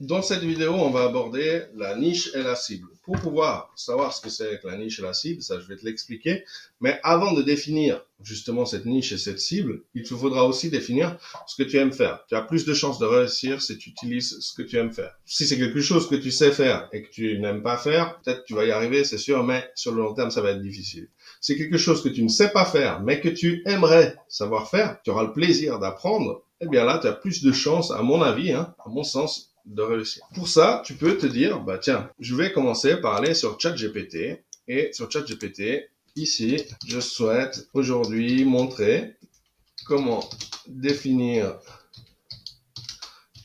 Dans cette vidéo, on va aborder la niche et la cible. Pour pouvoir savoir ce que c'est que la niche et la cible, ça je vais te l'expliquer. Mais avant de définir justement cette niche et cette cible, il te faudra aussi définir ce que tu aimes faire. Tu as plus de chances de réussir si tu utilises ce que tu aimes faire. Si c'est quelque chose que tu sais faire et que tu n'aimes pas faire, peut-être tu vas y arriver, c'est sûr, mais sur le long terme, ça va être difficile. Si c'est quelque chose que tu ne sais pas faire, mais que tu aimerais savoir faire, tu auras le plaisir d'apprendre, eh bien là, tu as plus de chances, à mon avis, à mon sens, de réussir. Pour ça, tu peux te dire, bah tiens, je vais commencer par aller sur ChatGPT. Et sur ChatGPT, ici, je souhaite aujourd'hui montrer comment définir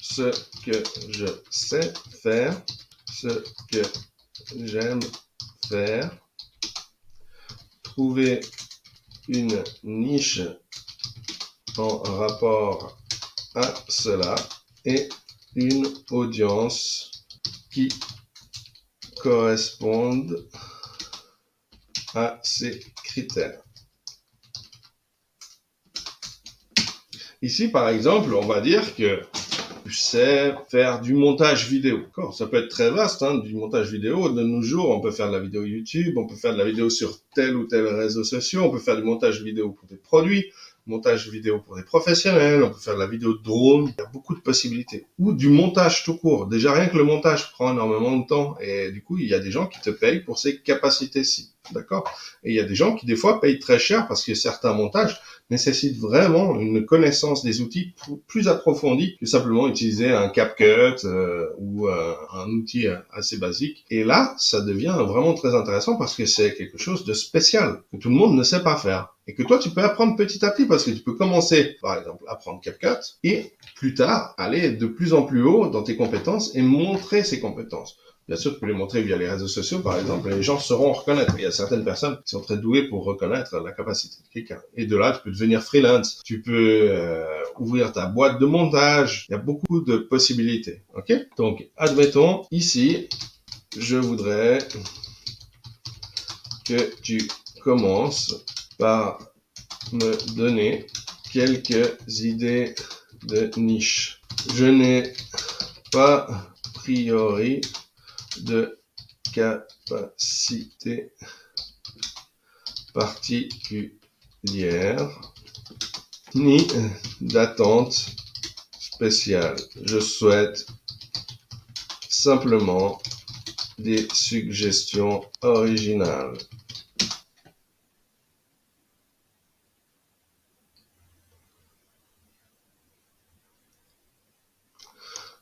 ce que je sais faire, ce que j'aime faire, trouver une niche en rapport à cela et une audience qui corresponde à ces critères. Ici, par exemple, on va dire que tu sais faire du montage vidéo. Ça peut être très vaste, du montage vidéo. De nos jours, on peut faire de la vidéo YouTube, on peut faire de la vidéo sur tel ou tel réseau social, on peut faire du montage vidéo pour des produits, montage vidéo pour des professionnels, on peut faire de la vidéo de drone, il y a beaucoup de possibilités. Ou du montage tout court. Déjà, rien que le montage prend énormément de temps et du coup, il y a des gens qui te payent pour ces capacités-ci. D'accord? Et il y a des gens qui, des fois, payent très cher parce que certains montages nécessitent vraiment une connaissance des outils plus approfondie que simplement utiliser un CapCut ou un outil assez basique. Et là, ça devient vraiment très intéressant parce que c'est quelque chose de spécial que tout le monde ne sait pas faire. Et que toi, tu peux apprendre petit à petit parce que tu peux commencer, par exemple, à apprendre CapCut et plus tard, aller de plus en plus haut dans tes compétences et montrer ces compétences. Bien sûr, tu peux les montrer via les réseaux sociaux, par exemple. Les gens sauront reconnaître. Il y a certaines personnes qui sont très douées pour reconnaître la capacité de quelqu'un. Et de là, tu peux devenir freelance. Tu peux ouvrir ta boîte de montage. Il y a beaucoup de possibilités. Ok? Donc, admettons, ici, je voudrais que tu commences par me donner quelques idées de niche. Je n'ai pas priori de capacité particulière ni d'attente spéciale. Je souhaite simplement des suggestions originales.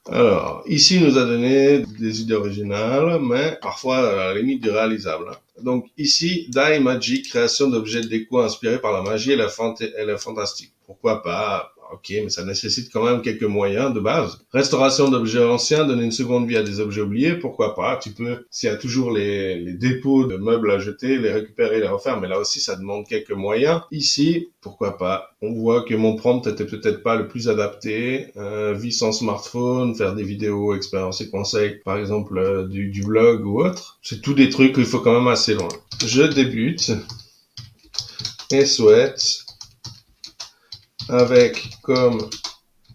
Alors, ici, il nous a donné des idées originales, mais parfois à la limite du réalisable. Donc ici, Dye Magic, création d'objets déco inspirés par la magie et la fantastique. Pourquoi pas? Ok, mais ça nécessite quand même quelques moyens de base. Restauration d'objets anciens, donner une seconde vie à des objets oubliés, pourquoi pas? Tu peux, s'il y a toujours les dépôts de meubles à jeter, les récupérer, les refaire, mais là aussi, ça demande quelques moyens. Ici, pourquoi pas? On voit que mon prompt était peut-être pas le plus adapté. Vie sans smartphone, faire des vidéos, expériences et conseils, par exemple du blog ou autre. C'est tout des trucs qu'il faut quand même assez loin. Je débute et souhaite avec comme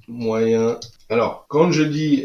moyen. Alors, quand je dis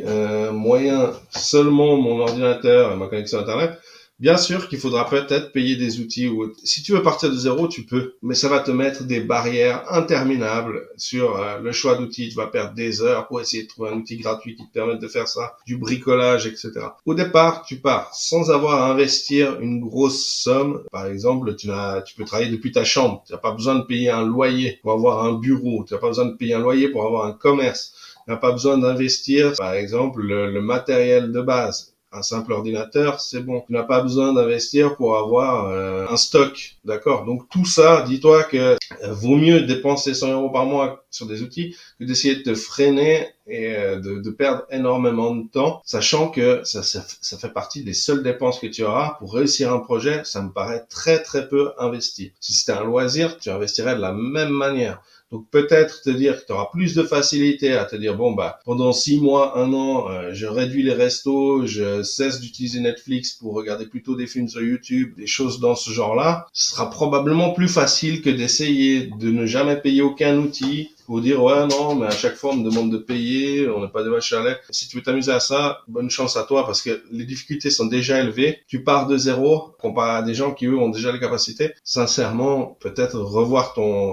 moyen seulement mon ordinateur et ma connexion Internet, bien sûr qu'il faudra peut-être payer des outils ou autre. Si tu veux partir de zéro, tu peux, mais ça va te mettre des barrières interminables sur le choix d'outils. Tu vas perdre des heures pour essayer de trouver un outil gratuit qui te permette de faire ça, du bricolage, etc. Au départ, tu pars sans avoir à investir une grosse somme. Par exemple, tu peux travailler depuis ta chambre. Tu n'as pas besoin de payer un loyer pour avoir un bureau. Tu n'as pas besoin de payer un loyer pour avoir un commerce. Tu n'as pas besoin d'investir, par exemple, le matériel de base. Un simple ordinateur, c'est bon. Tu n'as pas besoin d'investir pour avoir un stock, d'accord? Donc tout ça, dis-toi que vaut mieux dépenser 100 € par mois sur des outils que d'essayer de te freiner et de perdre énormément de temps, sachant que ça fait partie des seules dépenses que tu auras pour réussir un projet. Ça me paraît très très peu investi. Si c'était un loisir, tu investirais de la même manière. Donc peut-être te dire que tu auras plus de facilité à te dire bon bah pendant 6 mois, 1 an, je réduis les restos, je cesse d'utiliser Netflix pour regarder plutôt des films sur YouTube, des choses dans ce genre-là. Ce sera probablement plus facile que d'essayer de ne jamais payer aucun outil Ou dire, ouais, non, mais à chaque fois, on me demande de payer, on n'a pas de vache à lait. Si tu veux t'amuser à ça, bonne chance à toi, parce que les difficultés sont déjà élevées. Tu pars de zéro, comparé à des gens qui, eux, ont déjà les capacités. Sincèrement, peut-être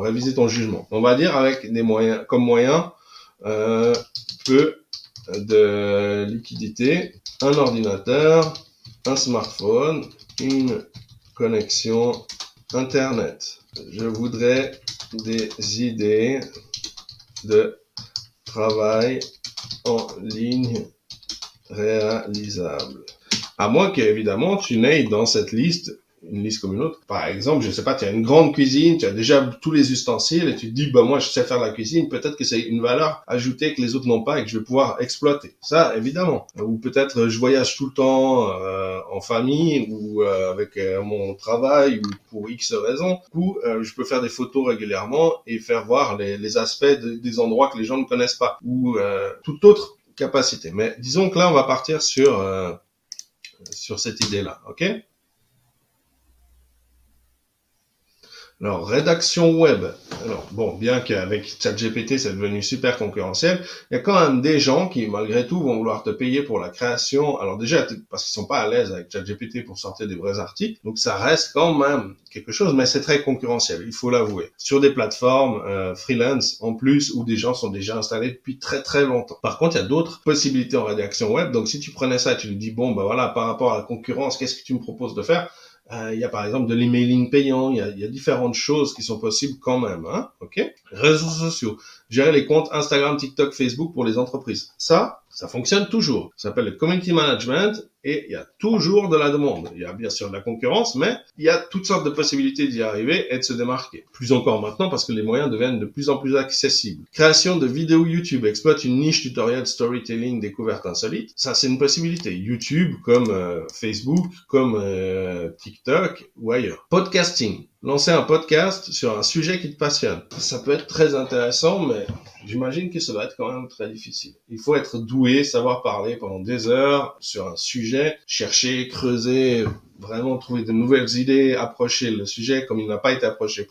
réviser ton jugement. On va dire avec des moyens, comme moyen, peu de liquidité, un ordinateur, un smartphone, une connexion Internet. Je voudrais des idées de travail en ligne réalisables. À moins qu'évidemment tu n'aies dans cette liste une liste comme une autre. Par exemple, je sais pas, tu as une grande cuisine, tu as déjà tous les ustensiles et tu te dis, bah moi je sais faire la cuisine, peut-être que c'est une valeur ajoutée que les autres n'ont pas et que je vais pouvoir exploiter. Ça, évidemment. Ou peut-être je voyage tout le temps en famille ou avec mon travail ou pour X raisons. Ou je peux faire des photos régulièrement et faire voir les aspects des endroits que les gens ne connaissent pas. Ou toute autre capacité. Mais disons que là, on va partir sur cette idée-là, ok? Alors, rédaction web. Alors, bon, bien qu'avec ChatGPT, c'est devenu super concurrentiel, il y a quand même des gens qui, malgré tout, vont vouloir te payer pour la création. Alors déjà, parce qu'ils sont pas à l'aise avec ChatGPT pour sortir des vrais articles. Donc, ça reste quand même quelque chose, mais c'est très concurrentiel, il faut l'avouer. Sur des plateformes freelance, en plus, où des gens sont déjà installés depuis très très longtemps. Par contre, il y a d'autres possibilités en rédaction web. Donc, si tu prenais ça et tu lui dis, bon, ben voilà, par rapport à la concurrence, qu'est-ce que tu me proposes de faire? Il y a par exemple de l'emailing payant, il y a différentes choses qui sont possibles quand même, hein, ok? Réseaux sociaux, gérer les comptes Instagram, TikTok, Facebook pour les entreprises. Ça fonctionne toujours. Ça s'appelle le community management et il y a toujours de la demande. Il y a bien sûr de la concurrence, mais il y a toutes sortes de possibilités d'y arriver et de se démarquer. Plus encore maintenant parce que les moyens deviennent de plus en plus accessibles. Création de vidéos YouTube, exploite une niche tutoriel storytelling découverte insolite. Ça, c'est une possibilité. YouTube comme Facebook, comme TikTok ou ailleurs. Podcasting. Lancer un podcast sur un sujet qui te passionne. Ça peut être très intéressant, mais j'imagine que ça va être quand même très difficile. Il faut être doué, savoir parler pendant des heures sur un sujet, chercher, creuser, vraiment trouver de nouvelles idées, approcher le sujet comme il n'a pas été approché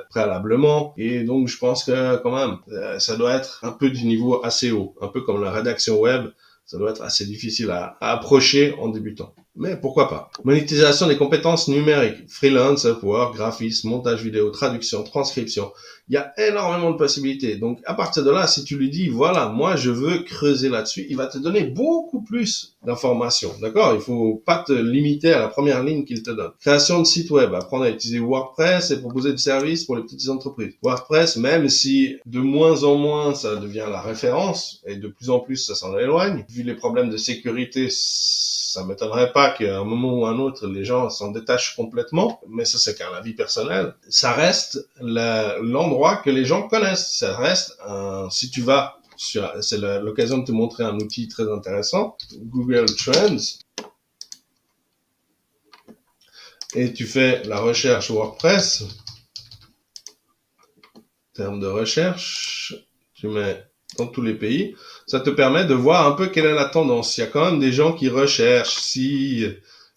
préalablement. Et donc, je pense que quand même, ça doit être un peu du niveau assez haut, un peu comme la rédaction web. Ça doit être assez difficile à approcher en débutant. Mais pourquoi pas. Monétisation des compétences numériques. Freelance, Upwork, graphisme, montage vidéo, traduction, transcription. Il y a énormément de possibilités. Donc, à partir de là, si tu lui dis, voilà, moi, je veux creuser là-dessus, il va te donner beaucoup plus d'informations. D'accord? Il faut pas te limiter à la première ligne qu'il te donne. Création de site web. Apprendre à utiliser WordPress et proposer des services pour les petites entreprises. WordPress, même si de moins en moins ça devient la référence et de plus en plus ça s'en éloigne, vu les problèmes de sécurité, ça m'étonnerait pas qu'à un moment ou à un autre, les gens s'en détachent complètement, mais ça c'est qu'un avis personnel. Ça reste l'endroit que les gens connaissent. Ça reste si tu vas c'est l'occasion de te montrer un outil très intéressant, Google Trends, et tu fais la recherche WordPress, terme de recherche, tu mets dans tous les pays, ça te permet de voir un peu quelle est la tendance. Il y a quand même des gens qui recherchent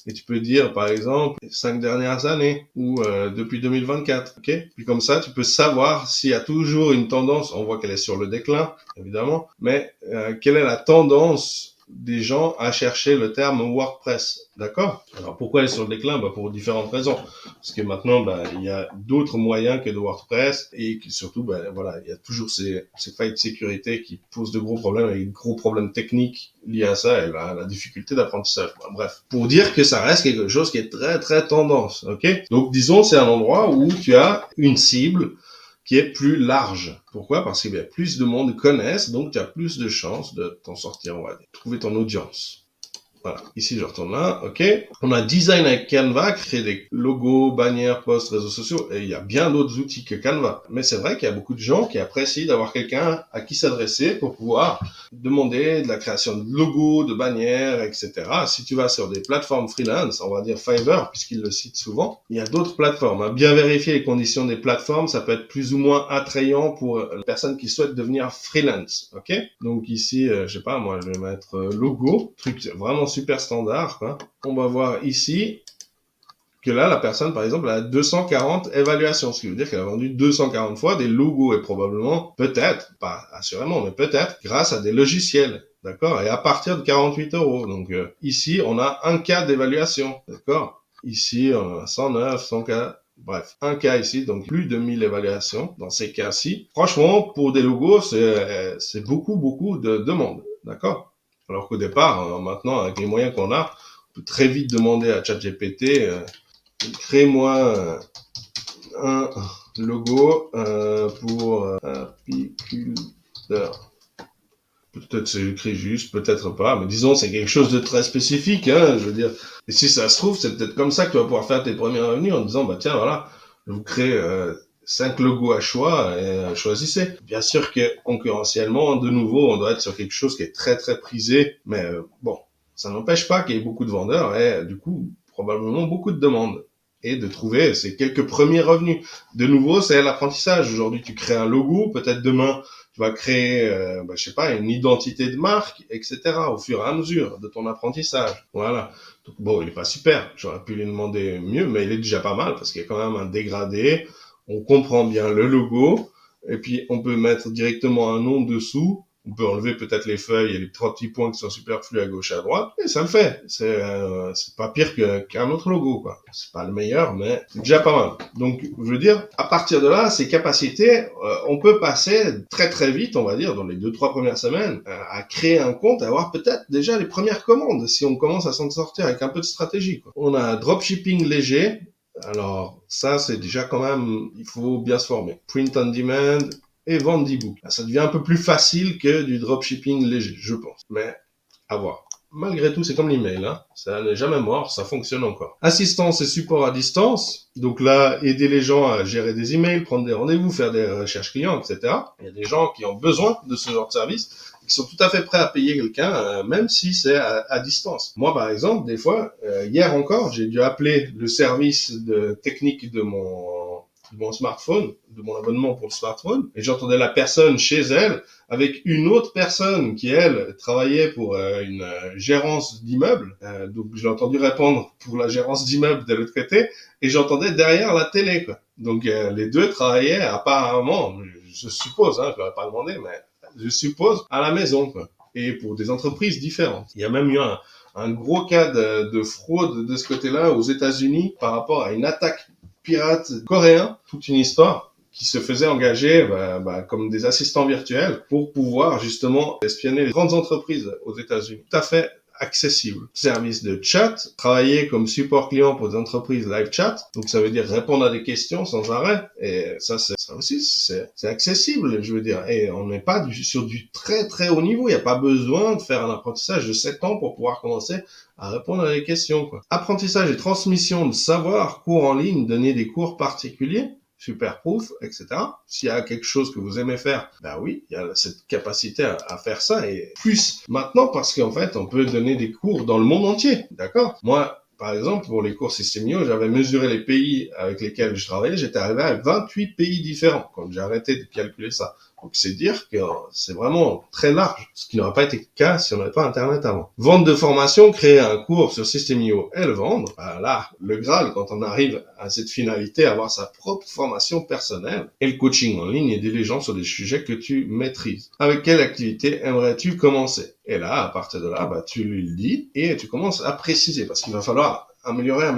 et tu peux dire par exemple 5 dernières années ou depuis 2024, ok? Puis comme ça, tu peux savoir s'il y a toujours une tendance. On voit qu'elle est sur le déclin, évidemment, mais quelle est la tendance des gens à chercher le terme WordPress, d'accord? Alors pourquoi elle est sur le déclin? Pour différentes raisons. Parce que maintenant, il y a d'autres moyens que de WordPress et que surtout, voilà, il y a toujours ces failles de sécurité qui posent de gros problèmes et de gros problèmes techniques liés à ça et la difficulté d'apprentissage. Bref, pour dire que ça reste quelque chose qui est très très tendance, ok? Donc disons, c'est un endroit où tu as une cible qui est plus large. Pourquoi? Parce que plus de monde connaissent, donc tu as plus de chances de t'en sortir, on va dire. Trouver ton audience. Voilà. Ici, je retourne là. OK. On a design avec Canva, créer des logos, bannières, posts, réseaux sociaux. Et il y a bien d'autres outils que Canva. Mais c'est vrai qu'il y a beaucoup de gens qui apprécient d'avoir quelqu'un à qui s'adresser pour pouvoir demander de la création de logos, de bannières, etc. Si tu vas sur des plateformes freelance, on va dire Fiverr, puisqu'ils le citent souvent, il y a d'autres plateformes. À bien vérifier les conditions des plateformes, ça peut être plus ou moins attrayant pour les personnes qui souhaitent devenir freelance. OK? Donc ici, je sais pas, moi, je vais mettre logo, truc vraiment super standard, quoi. On va voir ici que là, la personne, par exemple, a 240 évaluations, ce qui veut dire qu'elle a vendu 240 fois des logos et probablement, peut-être, pas assurément, mais peut-être, grâce à des logiciels. D'accord? Et à partir de 48 euros. Donc, ici, on a un cas d'évaluation. D'accord? Ici, on a 109, 100 cas. Bref, un cas ici, donc plus de 1000 évaluations dans ces cas-ci. Franchement, pour des logos, c'est beaucoup de demandes. D'accord? Alors qu'au départ, maintenant, avec les moyens qu'on a, on peut très vite demander à ChatGPT, crée-moi un logo pour apiculteur. Peut-être c'est écrit juste, peut-être pas, mais disons c'est quelque chose de très spécifique, hein, je veux dire. Et si ça se trouve, c'est peut-être comme ça que tu vas pouvoir faire tes premiers revenus en disant, bah tiens, voilà, je vous crée 5 logos à choix et choisissez. Bien sûr que concurrentiellement, de nouveau, on doit être sur quelque chose qui est très très prisé, mais bon, ça n'empêche pas qu'il y ait beaucoup de vendeurs et du coup, probablement beaucoup de demandes. Et de trouver ces quelques premiers revenus. De nouveau, c'est l'apprentissage. Aujourd'hui, tu crées un logo, peut-être demain, tu vas créer, je sais pas, une identité de marque, etc. au fur et à mesure de ton apprentissage. Voilà. Donc, bon, il est pas super. J'aurais pu lui demander mieux, mais il est déjà pas mal parce qu'il y a quand même un dégradé. On comprend bien le logo. Et puis, on peut mettre directement un nom dessous. On peut enlever peut-être les feuilles et les 3 petits points qui sont superflus à gauche et à droite. Et ça le fait. C'est pas pire qu'un autre logo, quoi. C'est pas le meilleur, mais c'est déjà pas mal. Donc, je veux dire, à partir de là, ces capacités, on peut passer très très vite, on va dire, dans les 2-3 premières semaines, à créer un compte, à avoir peut-être déjà les premières commandes, si on commence à s'en sortir avec un peu de stratégie, quoi. On a un dropshipping léger. Alors, ça, c'est déjà quand même, il faut bien se former. Print on demand, et vendre d'e-book. Ça devient un peu plus facile que du dropshipping léger, je pense. Mais à voir. Malgré tout, c'est comme l'email, hein. Ça n'est jamais mort, ça fonctionne encore. Assistance et support à distance. Donc là, aider les gens à gérer des emails, prendre des rendez-vous, faire des recherches clients, etc. Il y a des gens qui ont besoin de ce genre de service, qui sont tout à fait prêts à payer quelqu'un, même si c'est à distance. Moi, par exemple, des fois, hier encore, j'ai dû appeler le service technique de mon smartphone, de mon abonnement pour le smartphone, et j'entendais la personne chez elle avec une autre personne qui, elle, travaillait pour une gérance d'immeuble. Donc, je l'ai entendu répondre pour la gérance d'immeuble de l'autre côté, et j'entendais derrière la télé, quoi. Donc, les deux travaillaient apparemment, je suppose, hein, je leur ai pas demandé, mais je suppose, à la maison, quoi. Et pour des entreprises différentes. Il y a même eu un gros cas de fraude de ce côté-là aux États-Unis par rapport à une attaque pirate coréen, toute une histoire, qui se faisait engager comme des assistants virtuels pour pouvoir justement espionner les grandes entreprises aux États-Unis. Tout à fait accessible. Service de chat, travailler comme support client pour des entreprises live chat, donc ça veut dire répondre à des questions sans arrêt, et ça aussi c'est accessible, je veux dire, et on n'est pas sur du très très haut niveau, il n'y a pas besoin de faire un apprentissage de 7 ans pour pouvoir commencer à répondre à des questions, quoi. Apprentissage et transmission de savoir, cours en ligne, donner des cours particuliers, Superproof, etc. S'il y a quelque chose que vous aimez faire, ben oui, il y a cette capacité à faire ça, et plus maintenant parce qu'en fait, on peut donner des cours dans le monde entier, d'accord? Moi, par exemple, pour les cours System.io, j'avais mesuré les pays avec lesquels je travaillais, j'étais arrivé à 28 pays différents quand j'ai arrêté de calculer ça. Donc, c'est dire que c'est vraiment très large, ce qui n'aurait pas été le cas si on n'avait pas Internet avant. Vente de formation, créer un cours sur System.io et le vendre, ben là, le Graal, quand on arrive à cette finalité, avoir sa propre formation personnelle et le coaching en ligne, aider les gens sur des sujets que tu maîtrises. Avec quelle activité aimerais-tu commencer? Et là, à partir de là, tu lui le dis et tu commences à préciser parce qu'il va falloir améliorer.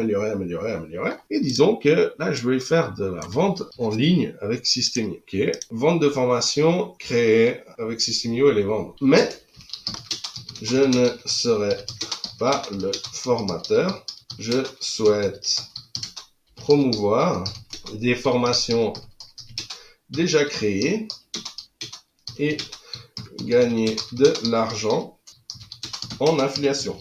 Et disons que là, je vais faire de la vente en ligne avec System.io. Ok, vente de formation créée avec System.io et les vendre. Mais je ne serai pas le formateur. Je souhaite promouvoir des formations déjà créées et gagner de l'argent en affiliation.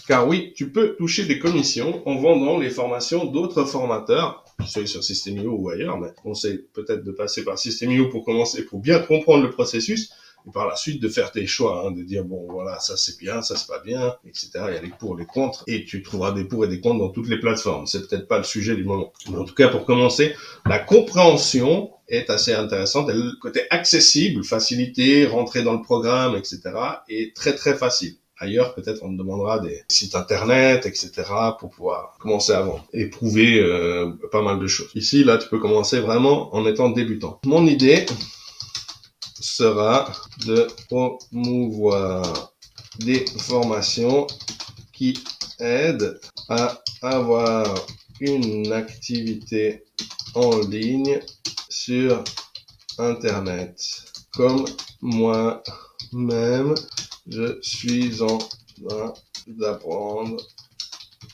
Car oui, tu peux toucher des commissions en vendant les formations d'autres formateurs, qui soient sur System.io ou ailleurs, mais on sait peut-être de passer par System.io pour commencer, pour bien comprendre le processus, et par la suite de faire tes choix, de dire bon voilà, ça c'est bien, ça c'est pas bien, etc. Il y a les pour, les contre, et tu trouveras des pour et des contre dans toutes les plateformes. C'est peut-être pas le sujet du moment. Mais en tout cas, pour commencer, la compréhension est assez intéressante. Et le côté accessible, facilité, rentrer dans le programme, etc. est très très facile. Ailleurs, peut-être on te demandera des sites internet, etc. pour pouvoir commencer à vendre et prouver pas mal de choses. Ici, là, tu peux commencer vraiment en étant débutant. Mon idée sera de promouvoir des formations qui aident à avoir une activité en ligne sur Internet. Comme moi-même, je suis en train d'apprendre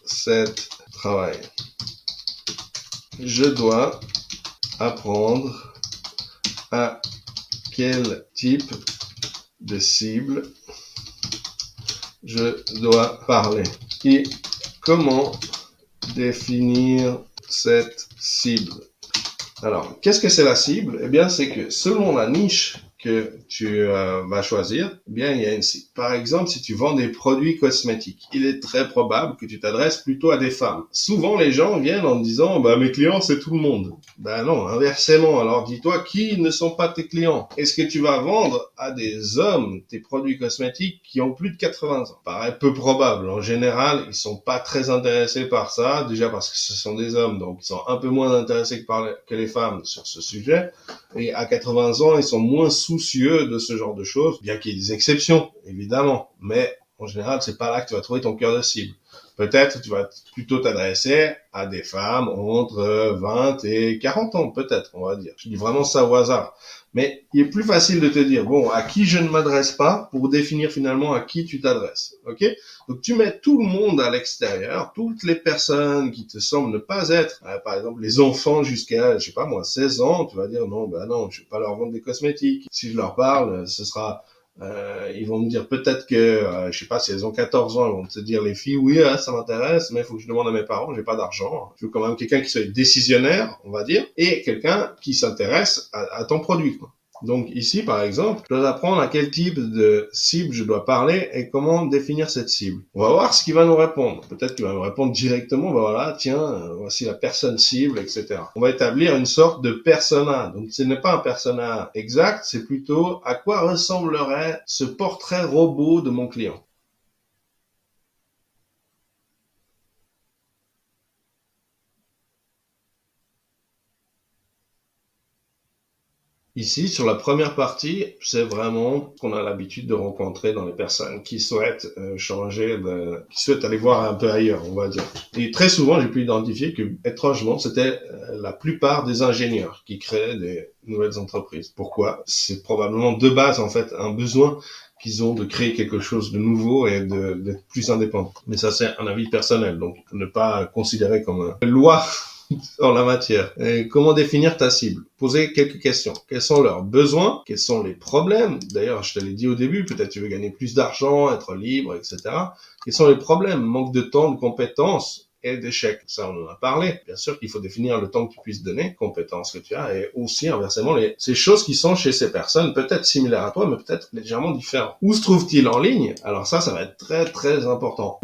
cet travail. Je dois apprendre à quel type de cible je dois parler et comment définir cette cible. Alors, qu'est-ce que c'est la cible? Eh bien, c'est que selon la niche que tu vas choisir, eh bien, il y a une cible. Par exemple, si tu vends des produits cosmétiques, il est très probable que tu t'adresses plutôt à des femmes. Souvent, les gens viennent en disant, mes clients, c'est tout le monde. Non, inversement. Alors, dis-toi, qui ne sont pas tes clients? Est-ce que tu vas vendre à des hommes tes produits cosmétiques qui ont plus de 80 ans? Paraît peu probable. En général, ils sont pas très intéressés par ça. Déjà parce que ce sont des hommes, donc ils sont un peu moins intéressés que les femmes sur ce sujet. Et à 80 ans, ils sont moins soucieux de ce genre de choses, bien qu'il y ait des exceptions, évidemment. Mais en général, c'est pas là que tu vas trouver ton cœur de cible. Peut-être tu vas plutôt t'adresser à des femmes entre 20 et 40 ans, peut-être, on va dire. Je dis vraiment ça au hasard. Mais il est plus facile de te dire, à qui je ne m'adresse pas pour définir finalement à qui tu t'adresses. Ok? Donc tu mets tout le monde à l'extérieur, toutes les personnes qui te semblent ne pas être, par exemple les enfants jusqu'à, 16 ans, tu vas dire non, je vais pas leur vendre des cosmétiques. Si je leur parle, ce sera ils vont me dire peut-être que, si elles ont 14 ans, ils vont te dire les filles, oui, ça m'intéresse, mais il faut que je demande à mes parents, j'ai pas d'argent. Je veux quand même quelqu'un qui soit décisionnaire, on va dire, et quelqu'un qui s'intéresse à ton produit, quoi. Donc ici, par exemple, je dois apprendre à quel type de cible je dois parler et comment définir cette cible. On va voir ce qu'il va nous répondre. Peut-être qu'il va nous répondre directement, voici la personne cible, etc. On va établir une sorte de persona. Donc ce n'est pas un persona exact, c'est plutôt à quoi ressemblerait ce portrait robot de mon client. Ici, sur la première partie, c'est vraiment ce qu'on a l'habitude de rencontrer dans les personnes qui souhaitent qui souhaitent aller voir un peu ailleurs, on va dire. Et très souvent, j'ai pu identifier que, étrangement, c'était la plupart des ingénieurs qui créaient des nouvelles entreprises. Pourquoi? C'est probablement de base, en fait, un besoin qu'ils ont de créer quelque chose de nouveau et d'être plus indépendant. Mais ça, c'est un avis personnel, donc ne pas considérer comme une loi en la matière. Et comment définir ta cible? Poser quelques questions. Quels sont leurs besoins? Quels sont les problèmes? D'ailleurs, je te l'ai dit au début, peut-être tu veux gagner plus d'argent, être libre, etc. Quels sont les problèmes? Manque de temps, de compétences et d'échecs. Ça, on en a parlé. Bien sûr qu'il faut définir le temps que tu puisses donner, compétences que tu as, et aussi, inversement, ces choses qui sont chez ces personnes, peut-être similaires à toi, mais peut-être légèrement différentes. Où se trouve-t-il en ligne? Alors ça va être très, très important.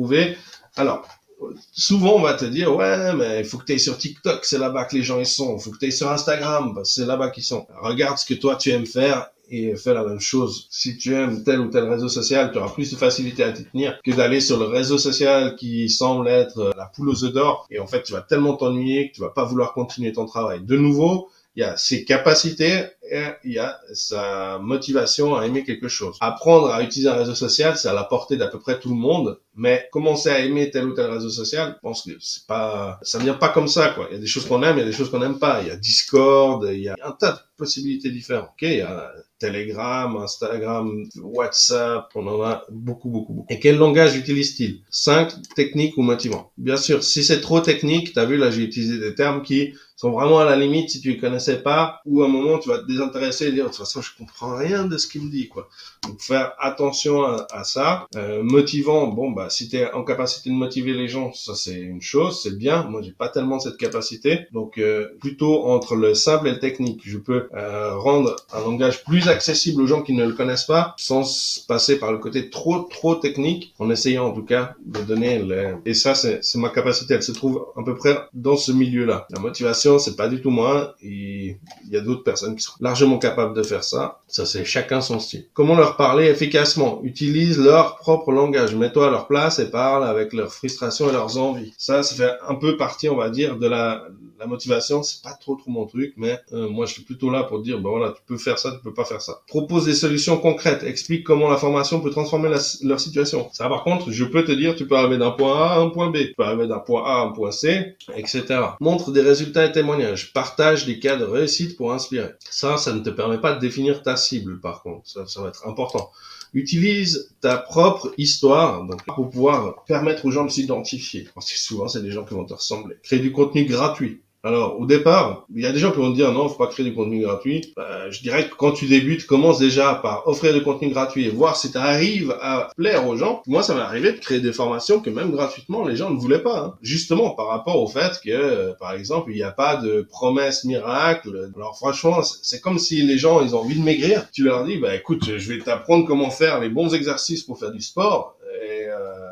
Souvent, on va te dire, ouais, mais il faut que tu ailles sur TikTok, c'est là-bas que les gens y sont. Il faut que tu ailles sur Instagram, parce que c'est là-bas qu'ils sont. Regarde ce que toi, tu aimes faire et fais la même chose. Si tu aimes tel ou tel réseau social, tu auras plus de facilité à t'y tenir que d'aller sur le réseau social qui semble être la poule aux œufs d'or. Et en fait, tu vas tellement t'ennuyer que tu vas pas vouloir continuer ton travail. De nouveau, il y a ses capacités et il y a sa motivation à aimer quelque chose. Apprendre à utiliser un réseau social, c'est à la portée d'à peu près tout le monde, mais commencer à aimer tel ou tel réseau social, je pense que ça vient pas comme ça, quoi. Il y a des choses qu'on aime, il y a des choses qu'on n'aime pas. Il y a Discord, il y a un tas de possibilités différentes. Ok, il y a Telegram, Instagram, WhatsApp, on en a beaucoup, beaucoup, beaucoup. Et quel langage utilise-t-il? Simple, technique ou motivant? Bien sûr, si c'est trop technique, t'as vu, là, j'ai utilisé des termes qui sont vraiment à la limite si tu ne connaissais pas, ou à un moment tu vas te désintéresser et dire de toute façon je comprends rien de ce qu'il me dit, quoi. Donc faire attention à ça. Motivant, si tu es en capacité de motiver les gens, ça c'est une chose, c'est bien. Moi j'ai pas tellement cette capacité, donc plutôt entre le simple et le technique. Je peux rendre un langage plus accessible aux gens qui ne le connaissent pas, sans passer par le côté trop technique, en essayant en tout cas de donner et ça c'est ma capacité, elle se trouve à peu près dans ce milieu-là. La motivation, c'est pas du tout moi, et il y a d'autres personnes qui sont là largement capables de faire ça. Ça, c'est chacun son style. Comment leur parler efficacement? Utilise leur propre langage. Mets-toi à leur place et parle avec leurs frustrations et leurs envies. Ça fait un peu partie, on va dire, de la motivation. C'est pas trop mon truc, mais moi, je suis plutôt là pour dire, ben voilà, tu peux faire ça, tu peux pas faire ça. Propose des solutions concrètes. Explique comment la formation peut transformer leur situation. Ça, par contre, je peux te dire, tu peux arriver d'un point A à un point B. Tu peux arriver d'un point A à un point C, etc. Montre des résultats et témoignages. Partage des cas de réussite pour inspirer. Ça ne te permet pas de définir ta cible, par contre. Ça va être important. Utilise ta propre histoire donc, pour pouvoir permettre aux gens de s'identifier. Parce que souvent, c'est des gens qui vont te ressembler. Crée du contenu gratuit. Alors, au départ, il y a des gens qui vont te dire non, faut pas créer du contenu gratuit. Je dirais que quand tu débutes, commence déjà par offrir du contenu gratuit et voir si tu arrives à plaire aux gens. Moi, ça m'est arrivé de créer des formations que même gratuitement, les gens ne voulaient pas. Hein. Justement, par rapport au fait que, par exemple, il n'y a pas de promesse miracle. Alors franchement, c'est comme si les gens, ils ont envie de maigrir. Tu leur dis, bah écoute, je vais t'apprendre comment faire les bons exercices pour faire du sport. Et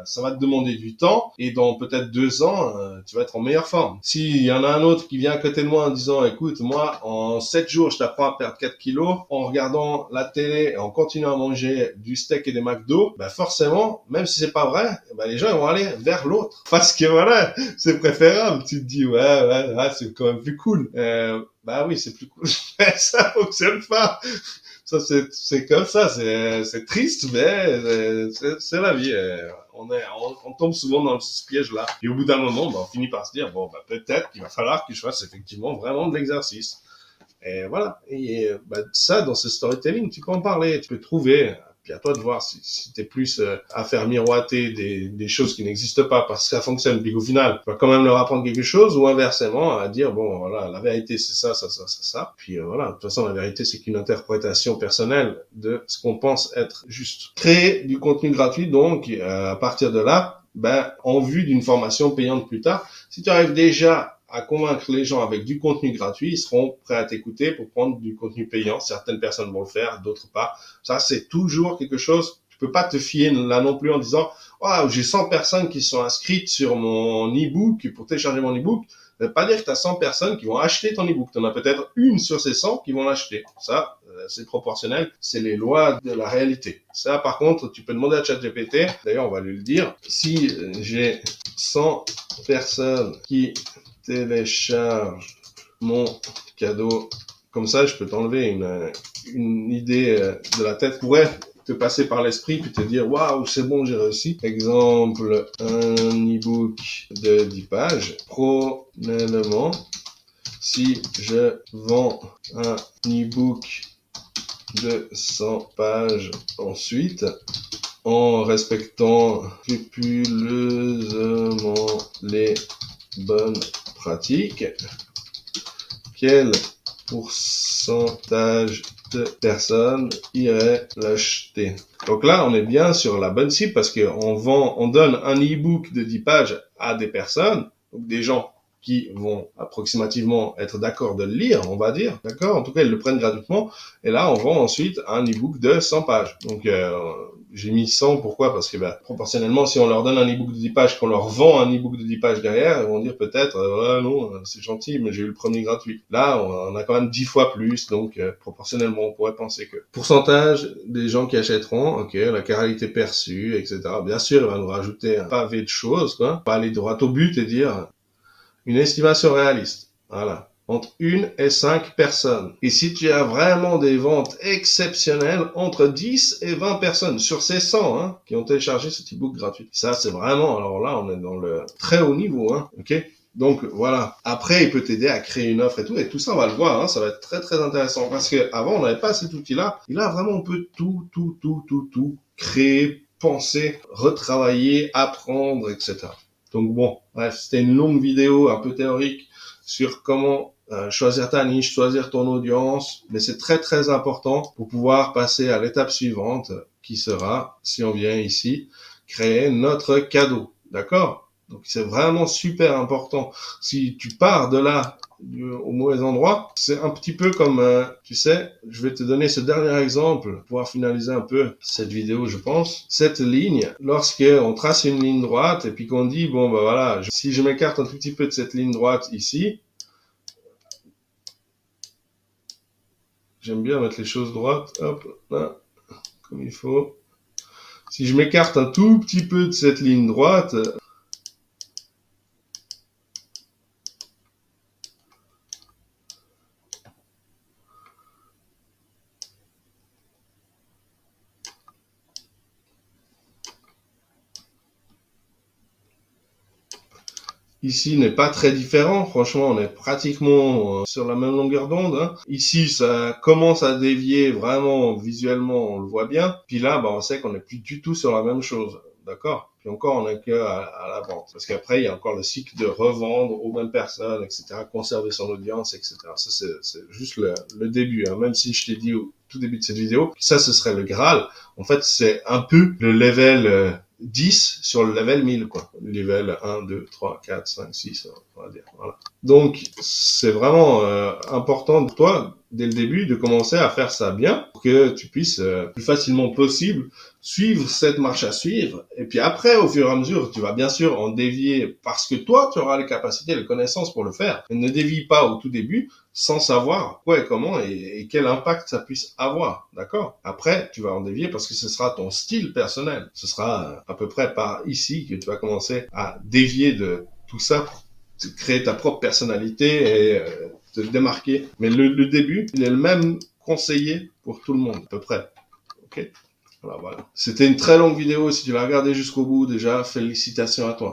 ça va te demander du temps et dans peut-être 2 ans, tu vas être en meilleure forme. S'il y en a un autre qui vient à côté de moi en disant écoute, moi en 7 jours je t'apprends à perdre 4 kilos en regardant la télé et en continuant à manger du steak et des McDo, bah forcément, même si c'est pas vrai, bah les gens ils vont aller vers l'autre. Parce que voilà, c'est préférable. Tu te dis ouais, c'est quand même plus cool. Bah oui, c'est plus cool. Mais ça fonctionne pas. Ça, c'est comme ça, c'est triste, mais c'est la vie. On tombe souvent dans ce piège-là. Et au bout d'un moment, on finit par se dire, bon, peut-être qu'il va falloir que je fasse effectivement vraiment de l'exercice. Et voilà. Et ça, dans ce storytelling, tu peux en parler, tu peux trouver. Puis à toi de voir si t'es plus à faire miroiter des choses qui n'existent pas parce que ça fonctionne, puis qu'au final, tu vas quand même leur apprendre quelque chose, ou inversement, à dire, bon, voilà, la vérité, c'est ça. Puis voilà, de toute façon, la vérité, c'est qu'une interprétation personnelle de ce qu'on pense être juste. Créer du contenu gratuit, donc, à partir de là, en vue d'une formation payante plus tard, si tu arrives déjà à convaincre les gens avec du contenu gratuit, ils seront prêts à t'écouter pour prendre du contenu payant. Certaines personnes vont le faire, d'autres pas. Ça, c'est toujours quelque chose. Tu peux pas te fier là non plus en disant « j'ai 100 personnes qui sont inscrites sur mon e-book pour télécharger mon e-book ». Ça veut pas dire que tu as 100 personnes qui vont acheter ton e-book. Tu en as peut-être une sur ces 100 qui vont l'acheter. Ça, c'est proportionnel. C'est les lois de la réalité. Ça, par contre, tu peux demander à ChatGPT. D'ailleurs, on va lui le dire. Si j'ai 100 personnes qui télécharge mon cadeau. Comme ça, je peux t'enlever une idée de la tête. Pourrait te passer par l'esprit puis te dire waouh, c'est bon, j'ai réussi. Exemple, un e-book de 10 pages. Premièrement, si je vends un e-book de 100 pages ensuite, en respectant scrupuleusement les bonnes pratiques, quel pourcentage de personnes iraient l'acheter? Donc là, on est bien sur la bonne cible parce on donne un e-book de 10 pages à des personnes, donc des gens qui vont approximativement être d'accord de le lire, on va dire, d'accord? En tout cas, ils le prennent gratuitement. Et là, on vend ensuite un e-book de 100 pages. Donc, j'ai mis 100, pourquoi? Parce que proportionnellement, si on leur donne un e-book de 10 pages, qu'on leur vend un e-book de 10 pages derrière, ils vont dire peut-être non, c'est gentil, mais j'ai eu le premier gratuit. Là, on a quand même 10 fois plus, donc proportionnellement, on pourrait penser que pourcentage des gens qui achèteront, ok, la qualité perçue, etc. Bien sûr, il va nous rajouter un pavé de choses, quoi. Pas aller droit au but et dire une estimation réaliste. Voilà. Entre 1 et 5 personnes. Et si tu as vraiment des ventes exceptionnelles, entre 10 et 20 personnes sur ces 100 qui ont téléchargé ce e-book gratuit. Ça, c'est vraiment, alors là, on est dans le très haut niveau. Ok. Donc, voilà. Après, il peut t'aider à créer une offre et tout ça, on va le voir. Ça va être très, très intéressant. Parce qu'avant, on n'avait pas cet outil-là. Et là, vraiment, on peut tout créer, penser, retravailler, apprendre, etc. Donc bon, bref, c'était une longue vidéo un peu théorique sur comment choisir ta niche, choisir ton audience, mais c'est très très important pour pouvoir passer à l'étape suivante qui sera, si on vient ici, créer notre cadeau, d'accord? Donc c'est vraiment super important. Si tu pars de là au mauvais endroit, c'est un petit peu comme, tu sais, je vais te donner ce dernier exemple pour pouvoir finaliser un peu cette vidéo, je pense. Cette ligne, lorsque on trace une ligne droite et puis qu'on dit, bon, voilà, si je m'écarte un tout petit peu de cette ligne droite ici, J'aime bien mettre les choses droites, hop, là, comme il faut. Si je m'écarte un tout petit peu de cette ligne droite, ici n'est pas très différent. Franchement, on est pratiquement sur la même longueur d'onde. Hein. Ici, ça commence à dévier vraiment visuellement, on le voit bien. Puis là, bah, on sait qu'on n'est plus du tout sur la même chose. D'accord. Puis encore, on n'est à la vente. Parce qu'après, il y a encore le cycle de revendre aux mêmes personnes, etc., conserver son audience, etc. Ça, c'est juste le début. Hein. Même si je t'ai dit au tout début de cette vidéo, ça, ce serait le Graal. En fait, c'est un peu le level 10 sur le level 1000, quoi. Le level 1, 2, 3, 4, 5, 6, on va dire. Voilà. Donc, c'est vraiment important pour toi, dès le début, de commencer à faire ça bien pour que tu puisses, plus facilement possible, suivre cette marche à suivre. Et puis après, au fur et à mesure, tu vas bien sûr en dévier parce que toi, tu auras les capacités, les connaissances pour le faire. Et ne dévie pas au tout début sans savoir quoi et comment et quel impact ça puisse avoir, d'accord? Après, tu vas en dévier parce que ce sera ton style personnel. Ce sera à peu près par ici que tu vas commencer à dévier de tout ça pour créer ta propre personnalité et te démarquer. Mais le début, il est le même conseillé pour tout le monde, à peu près. Ok? Voilà, voilà. C'était une très longue vidéo. Si tu l'as regardé jusqu'au bout, déjà, félicitations à toi.